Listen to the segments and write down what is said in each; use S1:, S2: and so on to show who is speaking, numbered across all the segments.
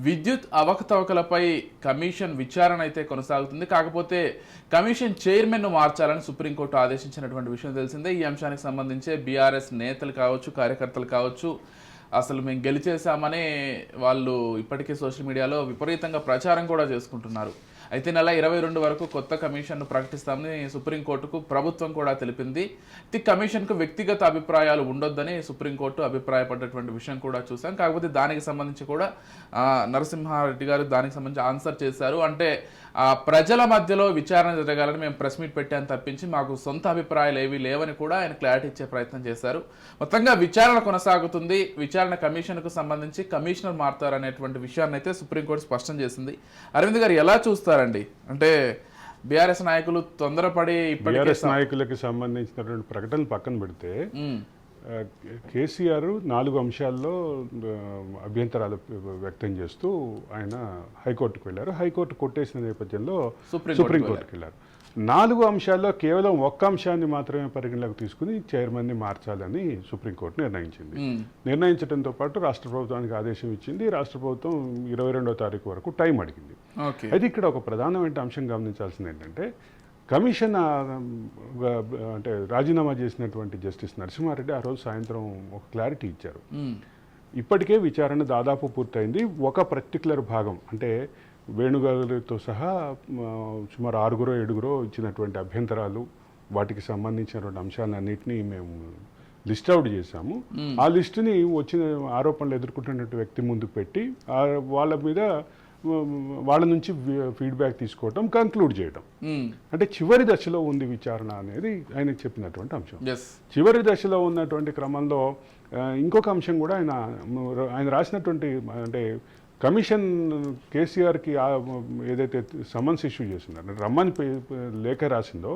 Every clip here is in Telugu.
S1: విద్యుత్ అవకతవకలపై కమిషన్ విచారణ అయితే కొనసాగుతుంది. కాకపోతే కమిషన్ చైర్మన్ను మార్చాలని సుప్రీంకోర్టు ఆదేశించినటువంటి విషయం తెలిసిందే. ఈ అంశానికి సంబంధించే బీఆర్ఎస్ నేతలు కావచ్చు, కార్యకర్తలు కావచ్చు, అసలు మేము గెలిచేసామని వాళ్ళు ఇప్పటికే సోషల్ మీడియాలో విపరీతంగా ప్రచారం కూడా చేసుకుంటున్నారు. అయితే నెల 22 వరకు కొత్త కమిషన్ను ప్రకటిస్తామని సుప్రీంకోర్టుకు ప్రభుత్వం కూడా తెలిపింది. ఈ కమిషన్కు వ్యక్తిగత అభిప్రాయాలు ఉండొద్దని సుప్రీంకోర్టు అభిప్రాయపడ్డటువంటి విషయం కూడా చూసాం. కాకపోతే దానికి సంబంధించి కూడా నరసింహారెడ్డి గారు దానికి సంబంధించి ఆన్సర్ చేశారు. అంటే ప్రజల మధ్యలో విచారణ జరగాలని మేము ప్రెస్ మీట్ పెట్టాను తప్పించి మాకు సొంత అభిప్రాయాలు ఏవి లేవని కూడా ఆయన క్లారిటీ ఇచ్చే ప్రయత్నం చేశారు. మొత్తంగా విచారణ కొనసాగుతుంది. విచారణ కమిషన్కు సంబంధించి కమిషనర్ మారుతారనేటువంటి విషయాన్ని అయితే సుప్రీంకోర్టు స్పష్టం చేసింది. అరవింద్ గారు ఎలా చూస్తారండి? అంటే బీఆర్ఎస్ నాయకులు తొందరపడి
S2: బీఆర్ఎస్ నాయకులకి సంబంధించినటువంటి ప్రకటన పక్కన పెడితే కేసీఆర్ 4 అంశాల్లో అభ్యంతరాలు వ్యక్తం చేస్తూ ఆయన హైకోర్టుకు వెళ్ళారు. హైకోర్టు కొట్టేసిన నేపథ్యంలో సుప్రీంకోర్టుకు వెళ్ళారు. 4 అంశాల్లో కేవలం ఒక్క అంశాన్ని మాత్రమే పరిగణలోకి తీసుకుని చైర్మన్ని మార్చాలని సుప్రీంకోర్టు నిర్ణయించింది. నిర్ణయించడంతో పాటు రాష్ట్ర ప్రభుత్వానికి ఆదేశం ఇచ్చింది. రాష్ట్ర ప్రభుత్వం 22వ తారీఖు వరకు టైం అడిగింది. అయితే ఇక్కడ ఒక ప్రధానమైన అంశం గమనించాల్సింది ఏంటంటే, కమిషన్ అంటే రాజీనామా చేసినటువంటి జస్టిస్ నరసింహారెడ్డి ఆ రోజు సాయంత్రం ఒక క్లారిటీ ఇచ్చారు. ఇప్పటికే విచారణ దాదాపు పూర్తయింది. ఒక పర్టికులర్ భాగం అంటే వేణుగారితో సహా సుమారు 6-7 ఇచ్చినటువంటి అభ్యంతరాలు, వాటికి సంబంధించినటువంటి అంశాలన్నింటినీ మేము లిస్ట్ అవుట్ చేశాము. ఆ లిస్టుని వచ్చిన ఆరోపణలు ఎదుర్కొంటున్నటువంటి వ్యక్తి ముందు పెట్టి వాళ్ళ నుంచి ఫీడ్బ్యాక్ తీసుకోవటం, కంక్లూడ్ చేయడం. అంటే చివరి దశలో ఉంది విచారణ అనేది ఆయన చెప్పినటువంటి అంశం. చివరి దశలో ఉన్నటువంటి క్రమంలో ఇంకొక అంశం కూడా ఆయన రాసినటువంటి, అంటే కమిషన్ కేసీఆర్కి ఏదైతే సమన్స్ ఇష్యూ చేసిందో, రమ్మని లేఖ రాసిందో,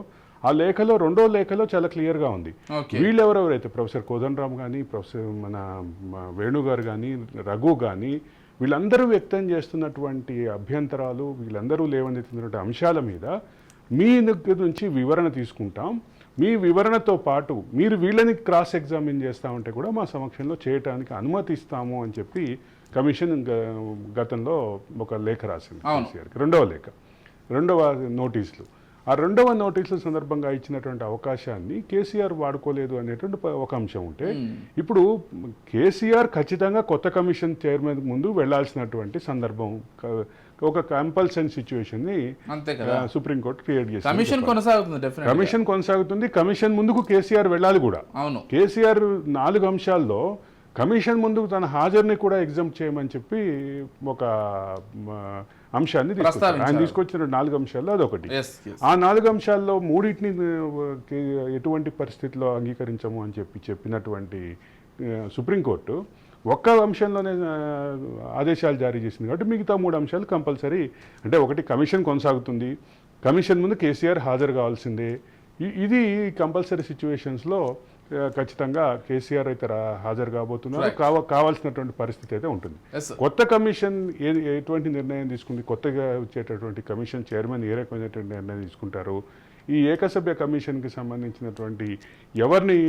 S2: ఆ లేఖలో 2వ లేఖలో చాలా క్లియర్గా ఉంది. వీళ్ళెవరెవరైతే ప్రొఫెసర్ కోదండరామ్ కానీ, ప్రొఫెసర్ వేణు గారు కానీ, రఘు కానీ, వీళ్ళందరూ వ్యక్తం చేస్తున్నటువంటి అభ్యంతరాలు, వీళ్ళందరూ లేవనెత్తినటువంటి అంశాల మీద మీ దగ్గర నుంచి వివరణ తీసుకుంటాం. మీ వివరణతో పాటు మీరు వీళ్ళని క్రాస్ ఎగ్జామిన్ చేస్తామంటే కూడా మా సమక్షంలో చేయడానికి అనుమతిస్తాము అని చెప్పి కమిషన్ గతంలో ఒక లేఖ రాసింది కేసీఆర్కి. 2వ లేఖ, 2వ నోటీసులు. ఆ 2వ నోటీసుల సందర్భంగా ఇచ్చినటువంటి అవకాశాన్ని కేసీఆర్ వాడుకోలేదు అనేటువంటి ఒక అంశం ఉంటే, ఇప్పుడు కేసీఆర్ ఖచ్చితంగా కొత్త కమిషన్ చైర్మన్ ముందు వెళ్లాల్సినటువంటి సందర్భం, ఒక కంపల్సరీ సిచ్యువేషన్ ని సుప్రీంకోర్టు క్రియేట్ చేసింది. కమిషన్ కొనసాగుతుంది. కమిషన్ ముందుకు కేసీఆర్ వెళ్ళాలి కూడా. కేసీఆర్ 4 అంశాల్లో కమిషన్ ముందు తన హాజరుని కూడా ఎగ్జామ్ చేయమని చెప్పి ఒక అంశాన్ని ఆయన తీసుకొచ్చిన 4 అంశాల్లో అదొకటి. ఆ 4 అంశాల్లో 3టిని ఎటువంటి పరిస్థితిలో అంగీకరించము అని చెప్పినటువంటి సుప్రీంకోర్టు ఒక్క అంశంలోనే ఆదేశాలు జారీ చేసింది. కాబట్టి మిగతా 3 అంశాలు కంపల్సరీ, అంటే ఒకటి కమిషన్ కొనసాగుతుంది, కమిషన్ ముందు కేసీఆర్ హాజరు కావాల్సిందే. ఇది కంపల్సరీ సిచ్యువేషన్స్లో ఖచ్చితంగా కేసీఆర్ అయితే హాజరు కాబోతున్నారు. కావాల్సినటువంటి పరిస్థితి అయితే ఉంటుంది. కొత్త కమిషన్ ఎటువంటి నిర్ణయం తీసుకుంది, కొత్తగా వచ్చేటటువంటి కమిషన్ చైర్మన్ ఏ రకమైనటువంటి నిర్ణయం తీసుకుంటారు, ఈ ఏకసభ్య కమిషన్కి సంబంధించినటువంటి ఎవరిని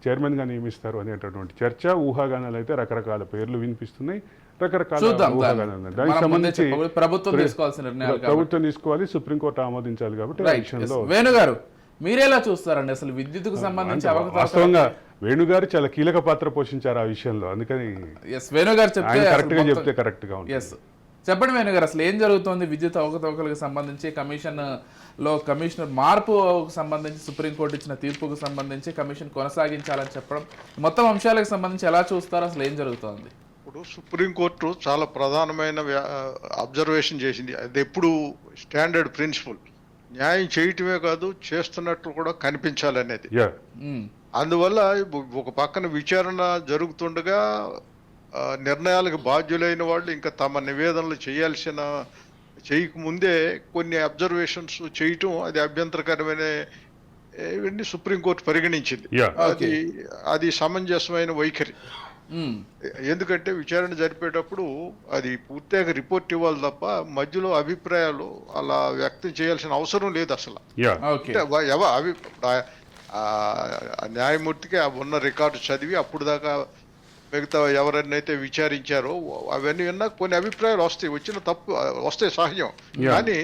S2: చైర్మన్గా నియమిస్తారు అనేటటువంటి చర్చ, ఊహాగానాలు అయితే రకరకాల పేర్లు వినిపిస్తున్నాయి. రకరకాల ఊహాగానాలు దానికి సంబంధించి ప్రభుత్వం తీసుకోవాలి, సుప్రీంకోర్టు ఆమోదించాలి. కాబట్టి ఆ విషయంలో
S1: వేణుగారు మీరేలా చూస్తారండి? అసలు విద్యుత్కు సంబంధించి
S2: వాస్తవంగా వేణుగారు చాలా కీలక పాత్ర పోషించారు ఆ విషయంలో. అందుకని
S1: వేణుగారు
S2: కరెక్ట్గా చెప్తే కరెక్ట్గా ఉంటుంది.
S1: చెప్పండి వేణుగారు, అసలు ఏం జరుగుతుంది విద్యుత్ అవకతవకలకు సంబంధించి? కమిషనర్ మార్పుకు సంబంధించి సుప్రీంకోర్టు ఇచ్చిన తీర్పుకు సంబంధించి కమిషన్ కొనసాగించాలని చెప్పడం, మొత్తం అంశాలకు సంబంధించి ఎలా చూస్తారు? అసలు ఏం జరుగుతుంది?
S3: ఇప్పుడు సుప్రీంకోర్టు చాలా ప్రధానమైన అబ్జర్వేషన్ చేసింది. అది ఎప్పుడు స్టాండర్డ్ ప్రిన్సిపల్, న్యాయం చేయటమే కాదు చేస్తున్నట్లు కూడా కనిపించాలనేది. అందువల్ల ఒక పక్కన విచారణ జరుగుతుండగా నిర్ణయాలకు బాధ్యులైన వాళ్ళు ఇంకా తమ నివేదనలు చేయకముందే కొన్ని అబ్జర్వేషన్స్ చేయటం అది అభ్యంతరకరమైన సుప్రీంకోర్టు పరిగణించింది. అది సమంజసమైన వైఖరి. ఎందుకంటే విచారణ జరిపేటప్పుడు అది పూర్తిగా రిపోర్ట్ ఇవ్వాలి తప్ప మధ్యలో అభిప్రాయాలు అలా వ్యక్తం చేయాల్సిన అవసరం లేదు అసలు. న్యాయమూర్తికి ఉన్న రికార్డు చదివి అప్పుడు దాకా మిగతా ఎవరైతే విచారించారో అవన్నీ విన్నా కొన్ని అభిప్రాయాలు వస్తాయి, వచ్చిన తప్పు వస్తాయి సహజం.
S2: Yeah.
S3: కానీ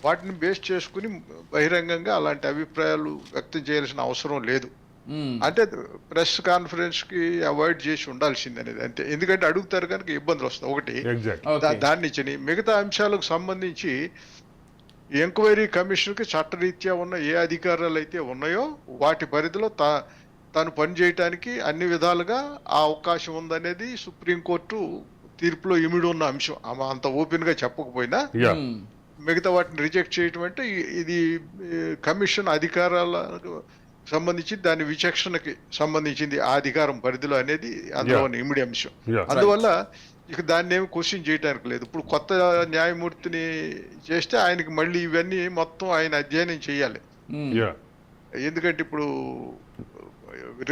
S3: వాటిని బేస్ చేసుకుని బహిరంగంగా అలాంటి అభిప్రాయాలు వ్యక్తం చేయాల్సిన అవసరం లేదు. అంటే ప్రెస్ కాన్ఫరెన్స్ కి అవాయిడ్ చేసి ఉండాల్సింది అనేది అంతే. ఎందుకంటే అడుగుతారు కనుక ఇబ్బందులు వస్తాయి ఒకటి.
S2: ఎగ్జాక్ట్.
S3: దాని నుంచి మిగతా అంశాలకు సంబంధించి ఎంక్వైరీ కమిషన్ కి చట్టరీత్యా ఉన్న ఏ అధికారాలు అయితే ఉన్నాయో వాటి పరిధిలో తాను పనిచేయటానికి అన్ని విధాలుగా ఆ అవకాశం ఉందనేది సుప్రీంకోర్టు తీర్పులో ఇమిడి ఉన్న అంశం. అంత ఓపెన్ గా చెప్పకపోయినా మిగతా వాటిని రిజెక్ట్ చేయటం అంటే ఇది కమిషన్ అధికారాలకు సంబంధించి దాని విచక్షణకి సంబంధించింది ఆ అధికారం పరిధిలో అనేది అందులో ఉన్న ఇమిడి అంశం. అందువల్ల ఇక దాన్ని ఏమి క్వశ్చన్ చేయడానికి లేదు. ఇప్పుడు కొత్త న్యాయమూర్తిని చేస్తే ఆయనకి మళ్ళీ ఇవన్నీ మొత్తం ఆయన అధ్యయనం చేయాలి. ఎందుకంటే ఇప్పుడు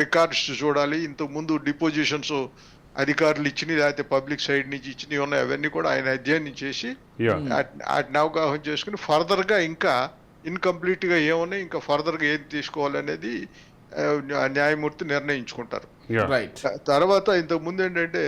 S3: రికార్డ్స్ చూడాలి, ఇంతకు ముందు డిపోజిషన్స్ అధికారులు ఇచ్చినవి లేకపోతే పబ్లిక్ సైడ్ నుంచి ఇచ్చినవి ఉన్నాయి, అవన్నీ కూడా ఆయన అధ్యయనం చేసి వాటిని అవగాహన చేసుకుని ఫర్దర్ గా ఇంకా ఇన్కంప్లీట్ గా ఏమున్నాయి ఇంకా ఫర్దర్ గా ఏది తీసుకోవాలనేది న్యాయమూర్తి నిర్ణయించుకుంటారు. తర్వాత ఇంతకు ముందు ఏంటంటే